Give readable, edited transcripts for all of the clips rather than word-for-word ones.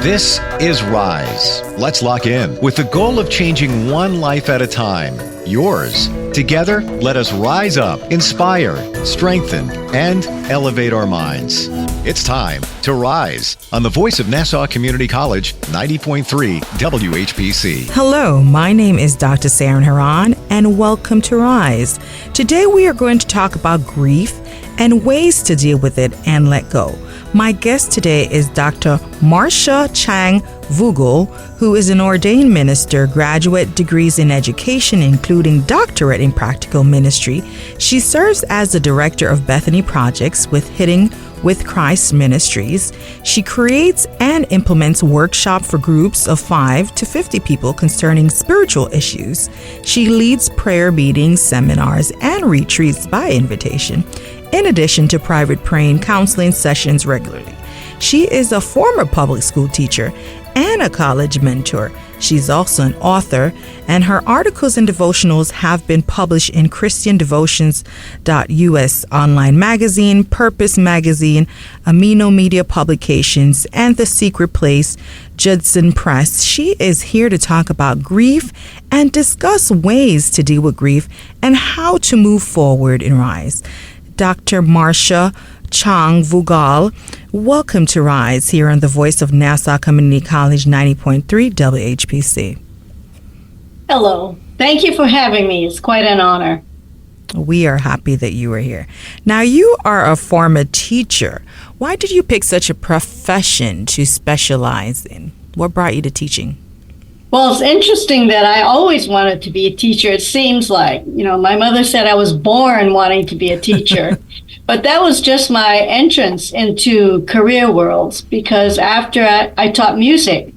This is Rise. Let's lock in with the goal of changing one life at a time. Yours. Together, let us rise up, inspire, strengthen, and elevate our minds. It's time to rise on the voice of Nassau Community College, 90.3 WHPC. Hello, my name is Dr. Saran Heron, and welcome to Rise. Today we are going to talk about grief and ways to deal with it and let go. My guest today is Dr. Marcia Chang Vogl, who is an ordained minister, graduate degrees in education, including doctorate in practical ministry. She serves as the Director of Bethany Projects with Hidden With Christ Ministries. She creates and implements workshops for groups of 5 to 50 people concerning spiritual issues. She leads prayer meetings, seminars, and retreats by invitation, in addition to private praying counseling sessions regularly. She is a former public school teacher and a college mentor. She's also an author, and her articles and devotionals have been published in ChristianDevotions.us online magazine, Purpose magazine, Menno Media publications, and The Secret Place, Judson Press. She is here to talk about grief and discuss ways to deal with grief and how to move forward and rise. Dr. Marcia Chang Vogl, welcome to Rise here on the voice of Nassau Community College 90.3 WHPC. Hello. Thank you for having me. It's quite an honor. We are happy that you are here. Now, you are a former teacher. Why did you pick such a profession to specialize in? What brought you to teaching? Well, it's interesting that I always wanted to be a teacher. It seems like, my mother said I was born wanting to be a teacher. But that was just my entrance into career worlds, because after I taught music,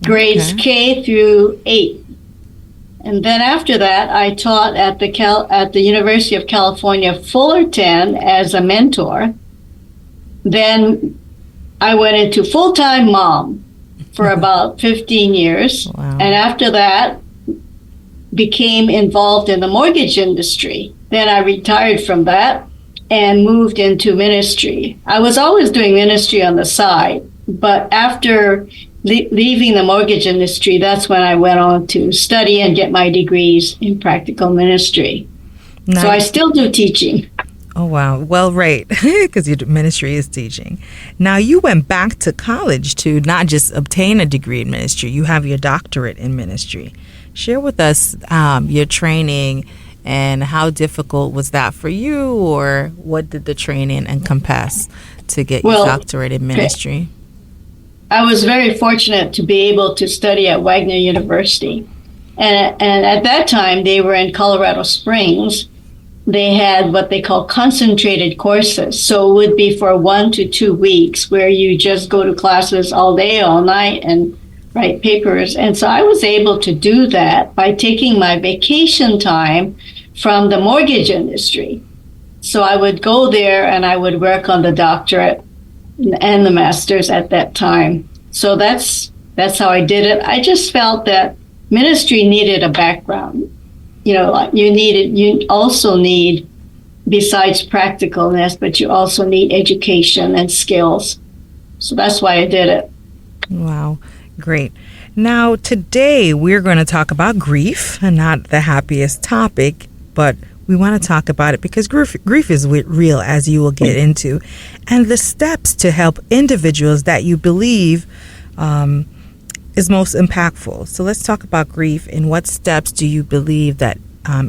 grades K through 8. And then after that, I taught at the University of California, Fullerton as a mentor. Then I went into full-time mom for about 15 years. Wow. And after that, became involved in the mortgage industry. Then I retired from that and moved into ministry. I was always doing ministry on the side, but after leaving the mortgage industry, that's when I went on to study and get my degrees in practical ministry. Nice. So I still do teaching. Oh, wow. Well, right, because your ministry is teaching. Now, you went back to college to not just obtain a degree in ministry, you have your doctorate in ministry. Share with us your training and how difficult was that for you, or what did the training encompass to get your doctorate in ministry? I was very fortunate to be able to study at Wagner University. And at that time, they were in Colorado Springs. They had what they call concentrated courses. So it would be for 1 to 2 weeks where you just go to classes all day, all night, and write papers. And so I was able to do that by taking my vacation time from the mortgage industry. So I would go there and I would work on the doctorate and the master's at that time. So that's how I did it. I just felt that ministry needed a background. You also need, besides practicalness, but you also need education and skills. So that's why I did it. Wow. Great. Now, today we're going to talk about grief, and not the happiest topic, but we want to talk about it because grief is real, as you will get into, and the steps to help individuals that you believe is most impactful. So let's talk about grief, and what steps do you believe that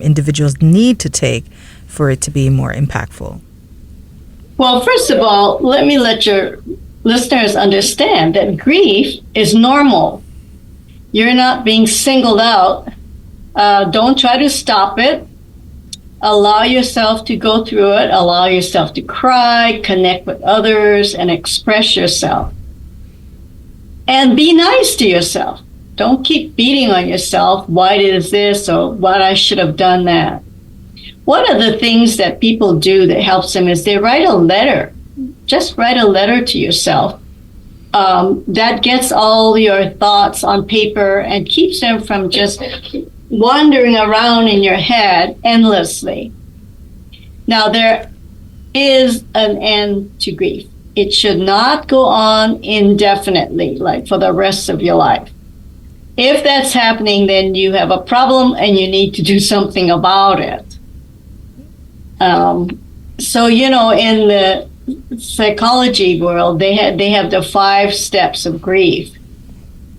individuals need to take for it to be more impactful? Well, first of all, let me let your listeners understand that grief is normal. You're not being singled out. Don't try to stop it. Allow yourself to go through it. Allow yourself to cry, connect with others, and express yourself. And be nice to yourself. Don't keep beating on yourself. Why did this, or what I should have done that. One of the things that people do that helps them is they write a letter. Just write a letter to yourself. That gets all your thoughts on paper and keeps them from just wandering around in your head endlessly. Now, there is an end to grief. it should not go on indefinitely, like for the rest of your life. If that's happening, then you have a problem and you need to do something about it. So, in the psychology world, they have the 5 steps of grief.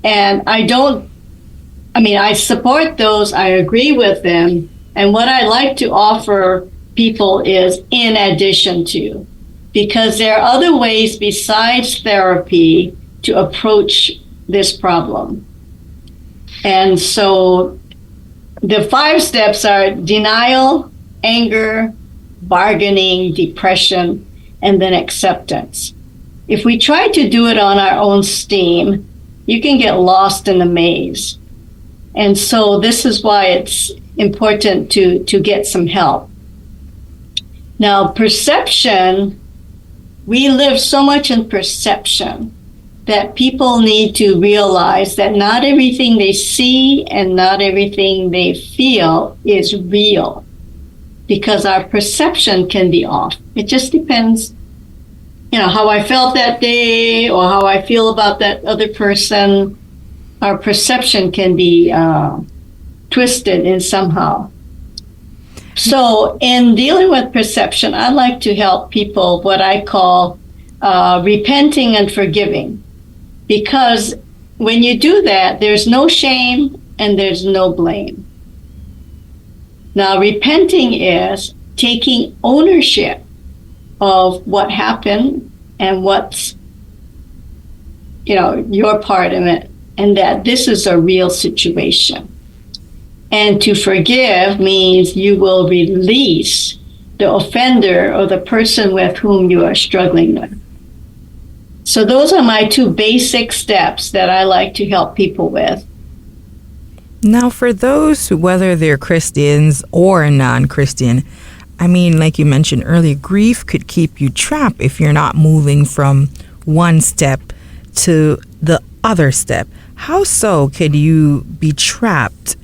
And I support those. I agree with them. And what I like to offer people is in addition to, because there are other ways besides therapy to approach this problem. And so the 5 steps are denial, anger, bargaining, depression, and then acceptance. If we try to do it on our own steam, you can get lost in the maze. And so this is why it's important to get some help. Now, perception, we live so much in perception that people need to realize that not everything they see and not everything they feel is real, because our perception can be off. It just depends, how I felt that day or how I feel about that other person. Our perception can be twisted in somehow. So in dealing with perception, I like to help people what I call repenting and forgiving. Because when you do that, there's no shame and there's no blame. Now, repenting is taking ownership of what happened and what's, your part in it, and that this is a real situation. And to forgive means you will release the offender or the person with whom you are struggling with. So those are my 2 basic steps that I like to help people with. Now, for those who, whether they're Christians or non-Christian, like you mentioned earlier, grief could keep you trapped if you're not moving from one step to the other step. How so could you be trapped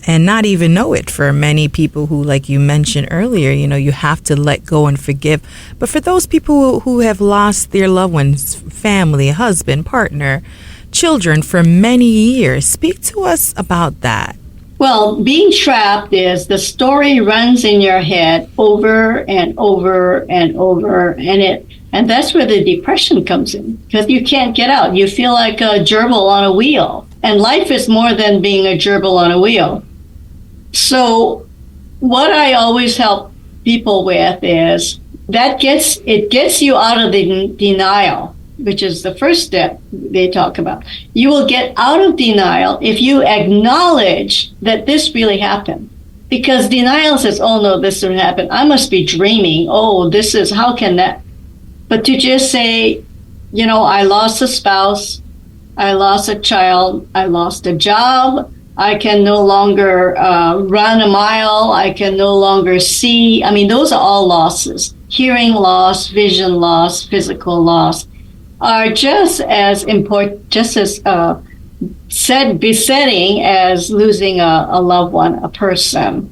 and not even know it? For many people who, like you mentioned earlier, you have to let go and forgive. But for those people who have lost their loved ones, family, husband, partner, children for many years, speak to us about that. Well, being trapped is the story runs in your head over and over and over, and that's where the depression comes in, because you can't get out. You feel like a gerbil on a wheel, and life is more than being a gerbil on a wheel. So what I always help people with is that gets you out of the denial, which is the first step they talk about. You will get out of denial if you acknowledge that this really happened. Because denial says, oh no, this didn't happen. I must be dreaming. Oh, how can that? But to just say, I lost a spouse, I lost a child, I lost a job, I can no longer run a mile, I can no longer see. Those are all losses. Hearing loss, vision loss, physical loss are just as important, just as besetting as losing a loved one, a person.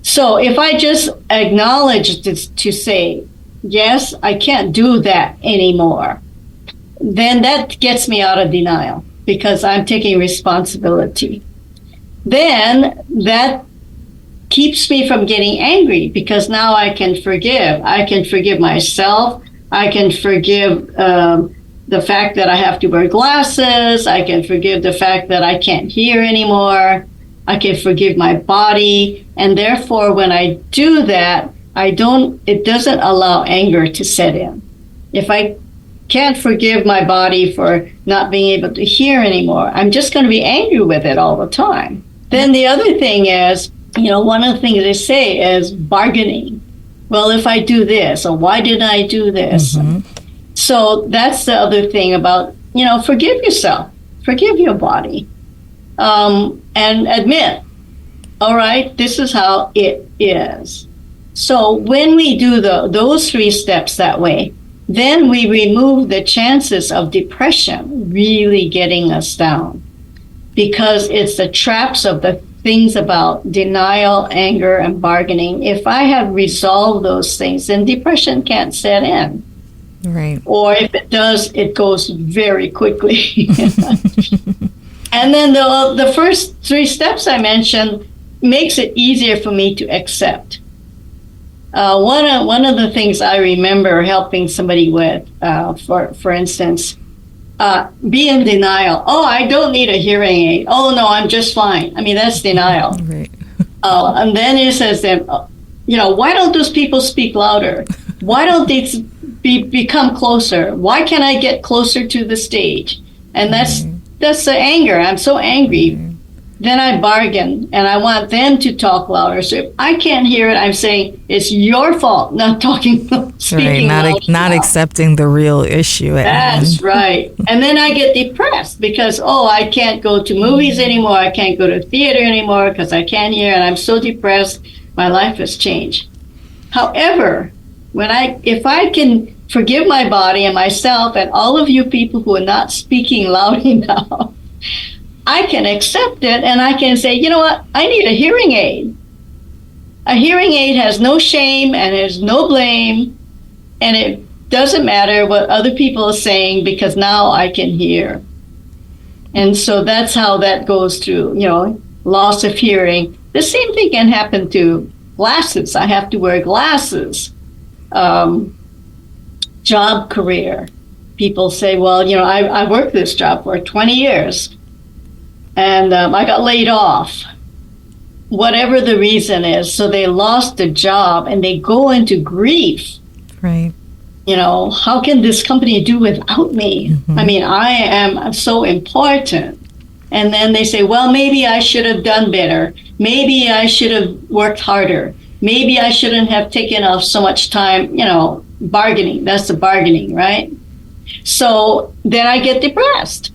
So if I just acknowledge this to say, yes, I can't do that anymore, then that gets me out of denial because I'm taking responsibility. Then that keeps me from getting angry because now I can forgive. I can forgive myself. I can forgive the fact that I have to wear glasses. I can forgive the fact that I can't hear anymore. I can forgive my body. And therefore, when I do that, it doesn't allow anger to set in. If I can't forgive my body for not being able to hear anymore, I'm just going to be angry with it all the time. Then the other thing is, one of the things they say is bargaining. Well, if I do this, or why didn't I do this? Mm-hmm. So that's the other thing about, forgive yourself, forgive your body, and admit, all right, this is how it is. So when we do those 3 steps that way, then we remove the chances of depression really getting us down, because it's the traps of the things about denial, anger, and bargaining. If I have resolved those things, then depression can't set in. Right. Or if it does, it goes very quickly. And then the first 3 steps I mentioned makes it easier for me to accept. One of the things I remember helping somebody with, for instance, be in denial. Oh, I don't need a hearing aid. Oh, no, I'm just fine. I mean, that's denial. Right. And then it says that, why don't those people speak louder? Why don't they become closer? Why can't I get closer to the stage? And that's the anger. I'm so angry. Then I bargain, and I want them to talk louder. So if I can't hear it, I'm saying it's your fault, not speaking right, not accepting the real issue. That's right. And then I get depressed because, I can't go to movies anymore. I can't go to theater anymore because I can't hear, and I'm so depressed. My life has changed. However, if I can forgive my body and myself and all of you people who are not speaking loud enough, I can accept it, and I can say, you know what, I need a hearing aid. A hearing aid has no shame and there's no blame, and it doesn't matter what other people are saying because now I can hear. And so that's how that goes through, loss of hearing. The same thing can happen to glasses. I have to wear glasses. Job career. People say, well, I worked this job for 20 years. And I got laid off, whatever the reason is. So they lost the job and they go into grief. Right. How can this company do without me? Mm-hmm. I mean, I am so important. And then they say, well, maybe I should have done better. Maybe I should have worked harder. Maybe I shouldn't have taken off so much time, bargaining. That's the bargaining, right? So then I get depressed.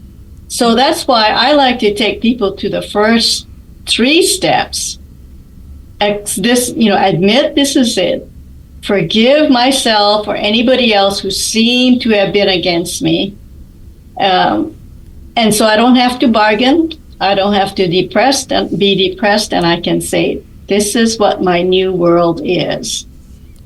So that's why I like to take people to the first 3 steps. Admit this is it. Forgive myself or anybody else who seemed to have been against me. And so I don't have to bargain. I don't have to be depressed, and I can say, this is what my new world is.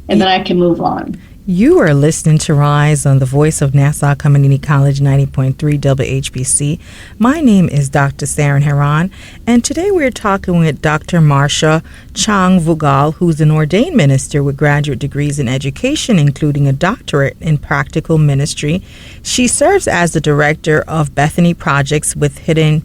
And then I can move on. You are listening to Rise on the Voice of Nassau Community College 90.3 WHPC. My name is Dr. Saran Heron, and today we're talking with Dr. Marcia Chang Vogl, who's an ordained minister with graduate degrees in education, including a doctorate in practical ministry. She serves as the Director of Bethany Projects with Hidden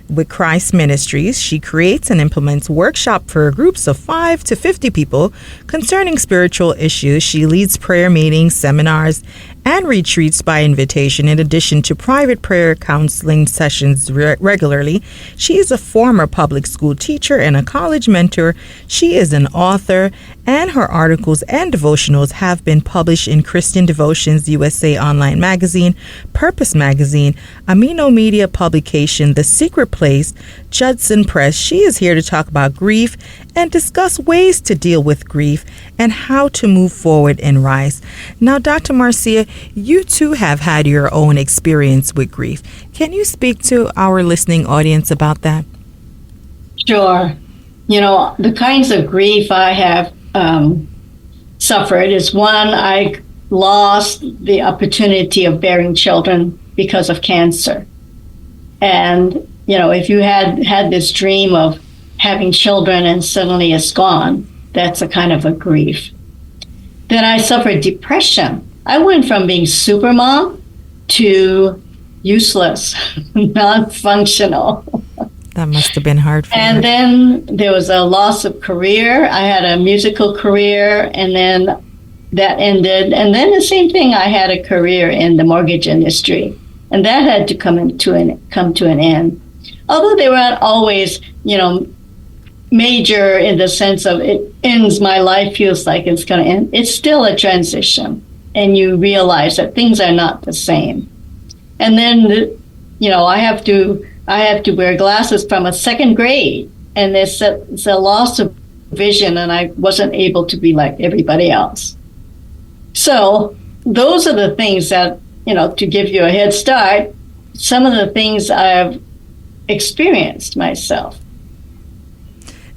With Christ Ministries. She creates and implements workshops for groups of 5 to 50 people concerning spiritual issues. She leads prayer meetings, seminars, and retreats by invitation, in addition to private prayer counseling sessions regularly. She is a former public school teacher and a college mentor. She is an author, and her articles and devotionals have been published in Christian Devotions USA Online Magazine, Purpose Magazine, a Menno Media publication, The Secret Place, Judson Press. She is here to talk about grief and discuss ways to deal with grief and how to move forward and rise. Now, Dr. Marcia, you too have had your own experience with grief. Can you speak to our listening audience about that? Sure. The kinds of grief I have suffered is, one, I lost the opportunity of bearing children because of cancer. And, if you had this dream of having children and suddenly it's gone, that's a kind of a grief. Then I suffered depression. I went from being super mom to useless, non-functional. That must have been hard for you. And then there was a loss of career. I had a musical career, and then that ended. And then the same thing, I had a career in the mortgage industry, and that had to come to an end. Although they weren't always, major in the sense of it ends, my life feels like it's going to end. It's still a transition, and you realize that things are not the same. And then, I have to wear glasses from a 2nd grade, and it's a loss of vision, and I wasn't able to be like everybody else. So those are the things that, to give you a head start, some of the things I've experienced myself.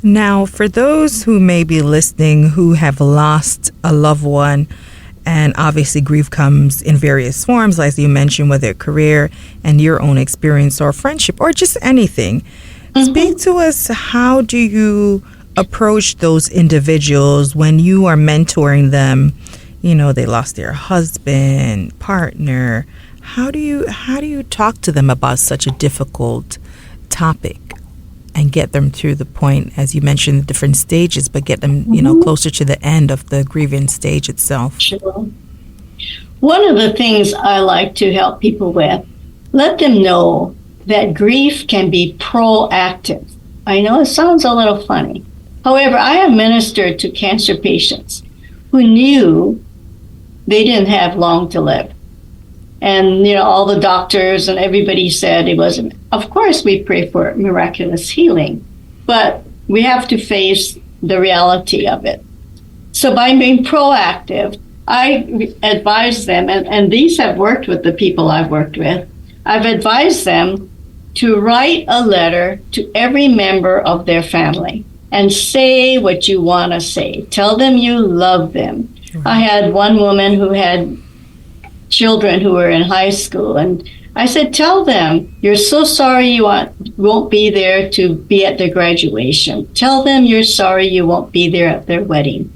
Now, for those who may be listening who have lost a loved one, And obviously, grief comes in various forms, like you mentioned, whether career and your own experience or friendship or just anything. Speak to us, how do you approach those individuals when you are mentoring them? You know, they lost their husband, partner. How do you talk to them about such a difficult topic and get them through the point, as you mentioned, the different stages, but get them, closer to the end of the grieving stage itself? Sure. One of the things I like to help people with, let them know that grief can be proactive. I know it sounds a little funny. However, I have ministered to cancer patients who knew they didn't have long to live. And, all the doctors and everybody said it wasn't. Of course, we pray for miraculous healing, but we have to face the reality of it. So by being proactive, I advise them, and these have worked with the people I've worked with. I've advised them to write a letter to every member of their family and say what you want to say. Tell them you love them. I had one woman who had children who were in high school, and I said, tell them you're so sorry you won't be there to be at their graduation. Tell them you're sorry you won't be there at their wedding,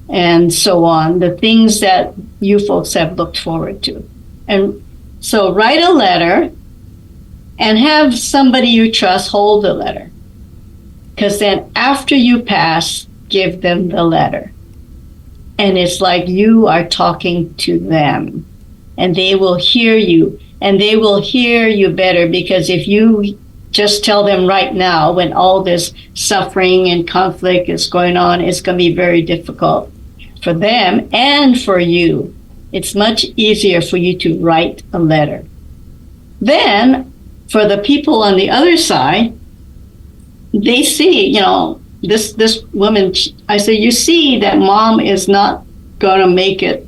and so on, the things that you folks have looked forward to. And so write a letter and have somebody you trust hold the letter, because then after you pass, give them the letter. And it's like you are talking to them, and they will hear you, and they will hear you better, because if you just tell them right now when all this suffering and conflict is going on, it's going to be very difficult for them and for you. It's much easier for you to write a letter. Then, for the people on the other side, they see, this woman, I say, you see that mom is not going to make it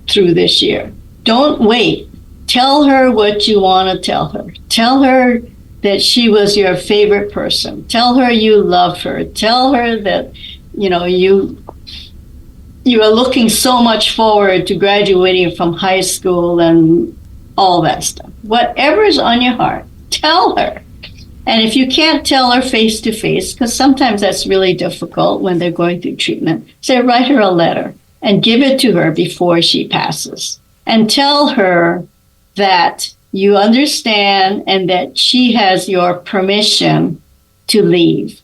through this year. Don't wait. Tell her what you want to tell her. Tell her that she was your favorite person. Tell her you love her. Tell her that, you are looking so much forward to graduating from high school and all that stuff. Whatever's on your heart, tell her. And if you can't tell her face to face, because sometimes that's really difficult when they're going through treatment, say, write her a letter and give it to her before she passes. And tell her that you understand and that she has your permission to leave.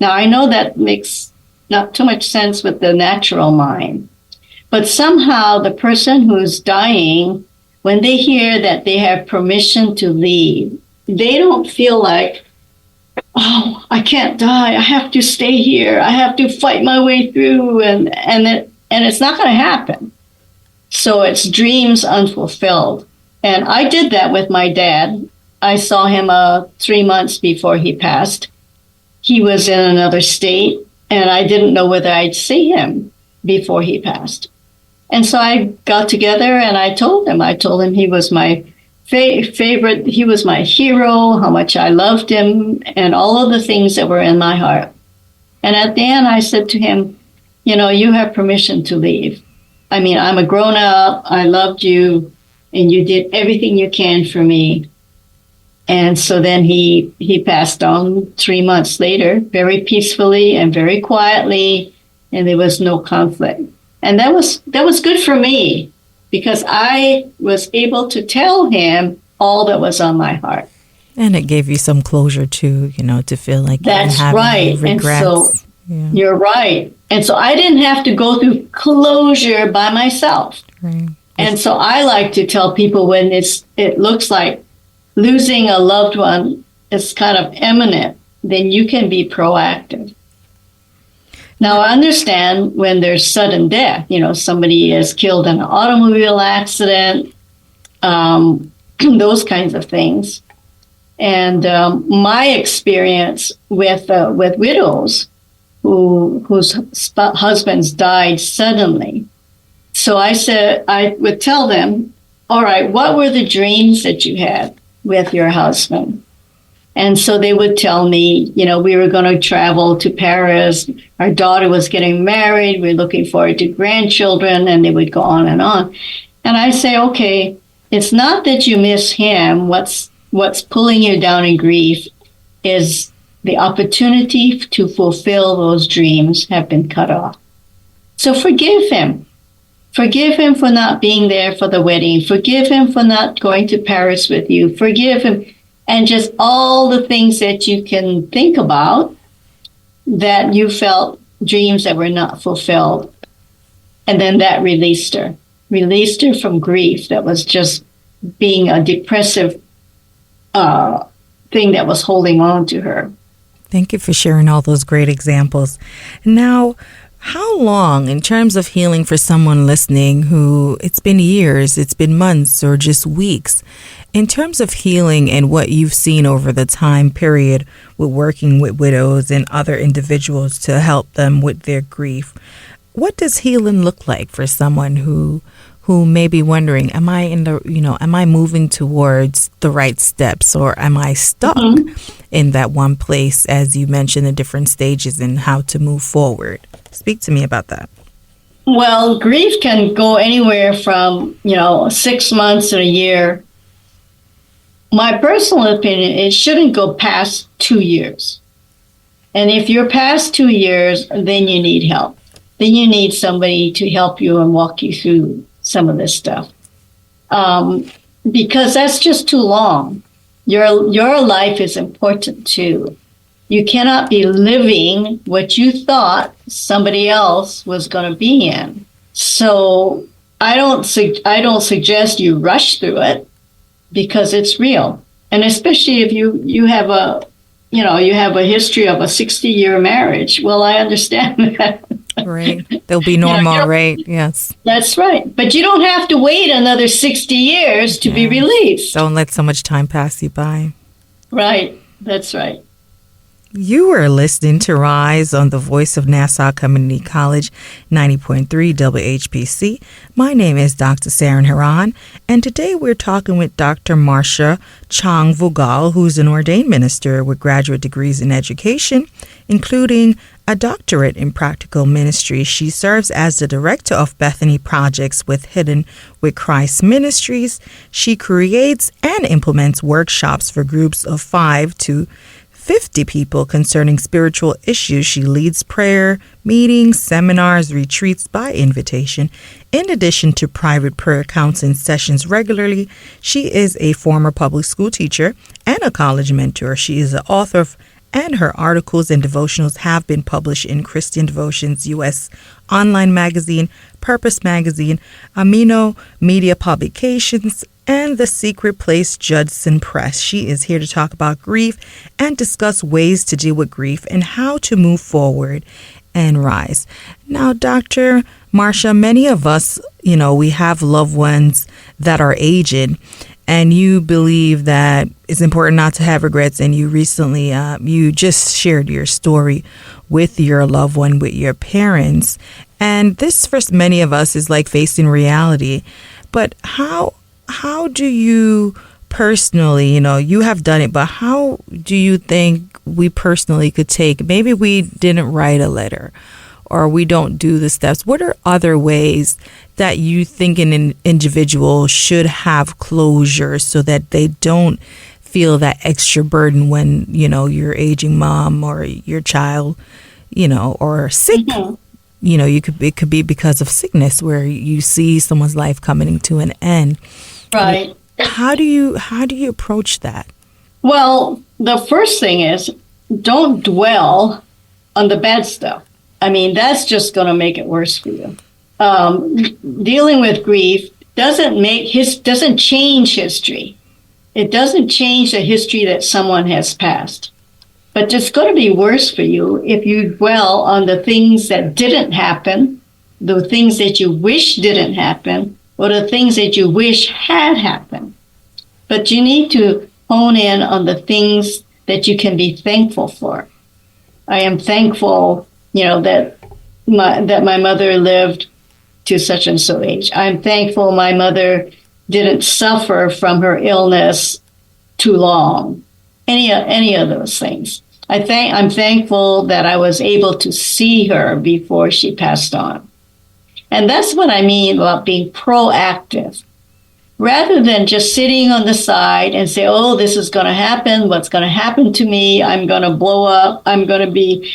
Now, I know that makes not too much sense with the natural mind, but somehow the person who's dying, when they hear that they have permission to leave, they don't feel like, oh, I can't die. I have to stay here. I have to fight my way through, and it's not going to happen. So it's dreams unfulfilled. And I did that with my dad. I saw him 3 months before he passed. He was in another state, and I didn't know whether I'd see him before he passed. And so I got together and I told him he was my favorite, he was my hero, how much I loved him, and all of the things that were in my heart. And at the end, I said to him, you have permission to leave. I mean, I'm a grown-up, I loved you, and you did everything you can for me. And so then he passed on 3 months later, very peacefully and very quietly, and there was no conflict. And that was good for me, because I was able to tell him all that was on my heart. And it gave you some closure too, to feel like that's right. Regrets. And so you're right. And so I didn't have to go through closure by myself. Right. And so I like to tell people when it looks like losing a loved one is kind of imminent, then you can be proactive. Now, I understand when there's sudden death, somebody is killed in an automobile accident, those kinds of things. And my experience with widows whose husbands died suddenly. So I would tell them, all right, what were the dreams that you had with your husband? And so they would tell me, we were going to travel to Paris. Our daughter was getting married. We're looking forward to grandchildren, and they would go on and on. And I say, okay, it's not that you miss him. What's pulling you down in grief is the opportunity to fulfill those dreams have been cut off. So forgive him. Forgive him for not being there for the wedding. Forgive him for not going to Paris with you. Forgive him. And just all the things that you can think about that you felt dreams that were not fulfilled. And then that released her from grief that was just being a depressive thing that was holding on to her. Thank you for sharing all those great examples. Now, how long, in terms of healing for someone listening who it's been years, it's been months, or just weeks, in terms of healing and what you've seen over the time period with working with widows and other individuals to help them with their grief, what does healing look like for someone who may be wondering, am I moving towards the right steps, or am I stuck in that one place, as you mentioned, the different stages and how to move forward? Speak to me about that. Well, grief can go anywhere from, 6 months to a year. My personal opinion, it shouldn't go past 2 years. And if you're past 2 years, then you need help. Then you need somebody to help you and walk you through some of this stuff. Because that's just too long. Your life is important too. You cannot be living what you thought somebody else was going to be in. So I don't suggest you rush through it, because it's real. And especially if you have a history of a 60-year marriage. Well, I understand that. Right. They'll be normal, right? Yes. That's right. But you don't have to wait another 60 years to be released. Don't let so much time pass you by. Right. That's right. You are listening to Rise on the Voice of Nassau Community College, 90.3 WHPC. My name is Dr. Saran Heron, and today we're talking with Dr. Marcia Chang Vogl, who's an ordained minister with graduate degrees in education, including a doctorate in practical ministry. She serves as the Director of Bethany Projects with Hidden With Christ Ministries. She creates and implements workshops for groups of 5 to 50 people concerning spiritual issues. She leads prayer meetings, seminars, retreats by invitation. In addition to private prayer counseling sessions regularly, she is a former public school teacher and a college mentor. She is the author of, and her articles and devotionals have been published in Christian Devotions U.S. online magazine, Purpose magazine, Menno Media publications, and The Secret Place, Judson Press. She is here to talk about grief and discuss ways to deal with grief and how to move forward and rise. Now, Dr. Marcia, many of us, we have loved ones that are aged, and you believe that it's important not to have regrets. And you recently, you just shared your story with your loved one, with your parents. And this, for many of us, is like facing reality. But how do you personally, you have done it, but how do you think we personally could take, maybe we didn't write a letter or we don't do the steps. What are other ways that you think an individual should have closure so that they don't feel that extra burden when, your aging mom or your child, or sick? Mm-hmm. It could be because of sickness where you see someone's life coming to an end. Right. How do you approach that? Well, the first thing is, don't dwell on the bad stuff. I mean, that's just going to make it worse for you. Dealing with grief doesn't change history. It doesn't change the history that someone has passed. But it's going to be worse for you if you dwell on the things that didn't happen, the things that you wish didn't happen, or the things that you wish had happened. But you need to hone in on the things that you can be thankful for. I am thankful, that my mother lived to such and so age. I'm thankful my mother didn't suffer from her illness too long. any of those things. I'm thankful that I was able to see her before she passed on. And that's what I mean about being proactive. Rather than just sitting on the side and say, oh, this is going to happen. What's going to happen to me? I'm going to blow up. I'm going to be,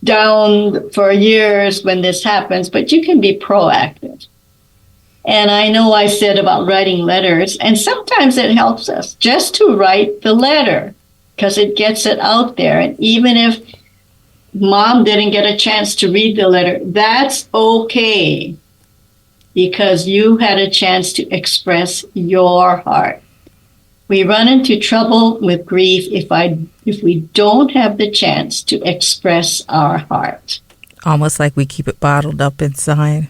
down for years when this happens. But you can be proactive. And I know I said about writing letters, and sometimes it helps us just to write the letter because it gets it out there. And even if mom didn't get a chance to read the letter, that's okay, because you had a chance to express your heart. We run into trouble with grief if we don't have the chance to express our heart. Almost like we keep it bottled up inside.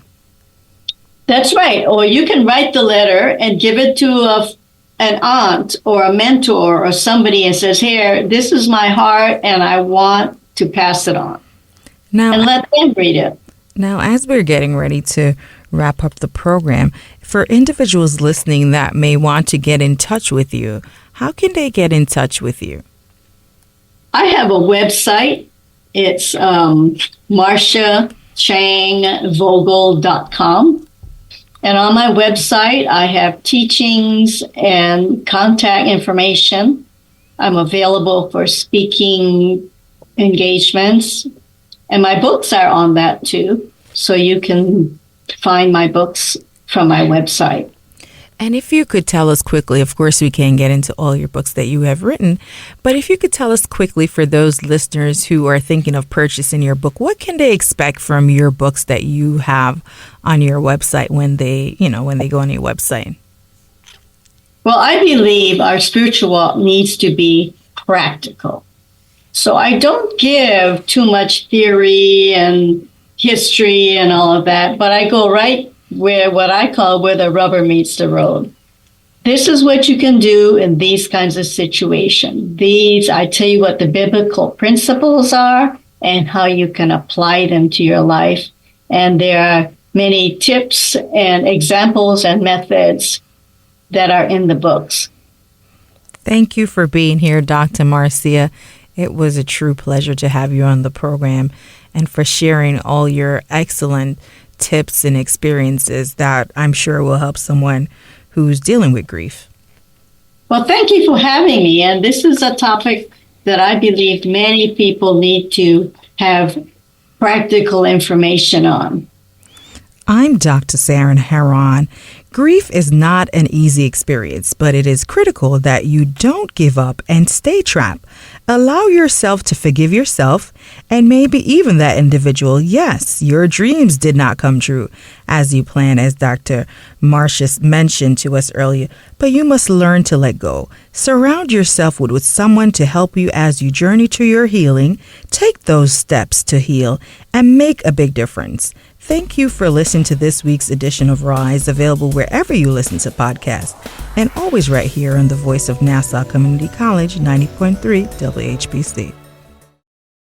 That's right. Or you can write the letter and give it to an aunt or a mentor or somebody and says, here, this is my heart and I want to pass it on. Now, and let them read it. Now, as we're getting ready to wrap up the program, for individuals listening that may want to get in touch with you, how can they get in touch with you? I have a website. It's marciachangvogl.com. And on my website, I have teachings and contact information. I'm available for speaking engagements. And my books are on that too. So you can find my books from my website. And if you could tell us quickly, of course, we can't get into all your books that you have written, but if you could tell us quickly for those listeners who are thinking of purchasing your book, what can they expect from your books that you have on your website when they go on your website? Well, I believe our spiritual walk needs to be practical. So I don't give too much theory and history and all of that, but I go right where the rubber meets the road. This is what you can do in these kinds of situations. I tell you what the biblical principles are and how you can apply them to your life. And there are many tips and examples and methods that are in the books. Thank you for being here, Dr. Marcia. It was a true pleasure to have you on the program and for sharing all your excellent tips and experiences that I'm sure will help someone who's dealing with grief. Well, thank you for having me. And this is a topic that I believe many people need to have practical information on. I'm Dr. Saran Heron. Grief is not an easy experience, but it is critical that you don't give up and stay trapped. Allow yourself to forgive yourself and maybe even that individual. Yes, your dreams did not come true as you planned, as Dr. Marcia mentioned to us earlier, but you must learn to let go. Surround yourself with someone to help you as you journey to your healing. Take those steps to heal and make a big difference. Thank you for listening to this week's edition of Rise, available wherever you listen to podcasts, and always right here on the voice of Nassau Community College, 90.3 WHPC.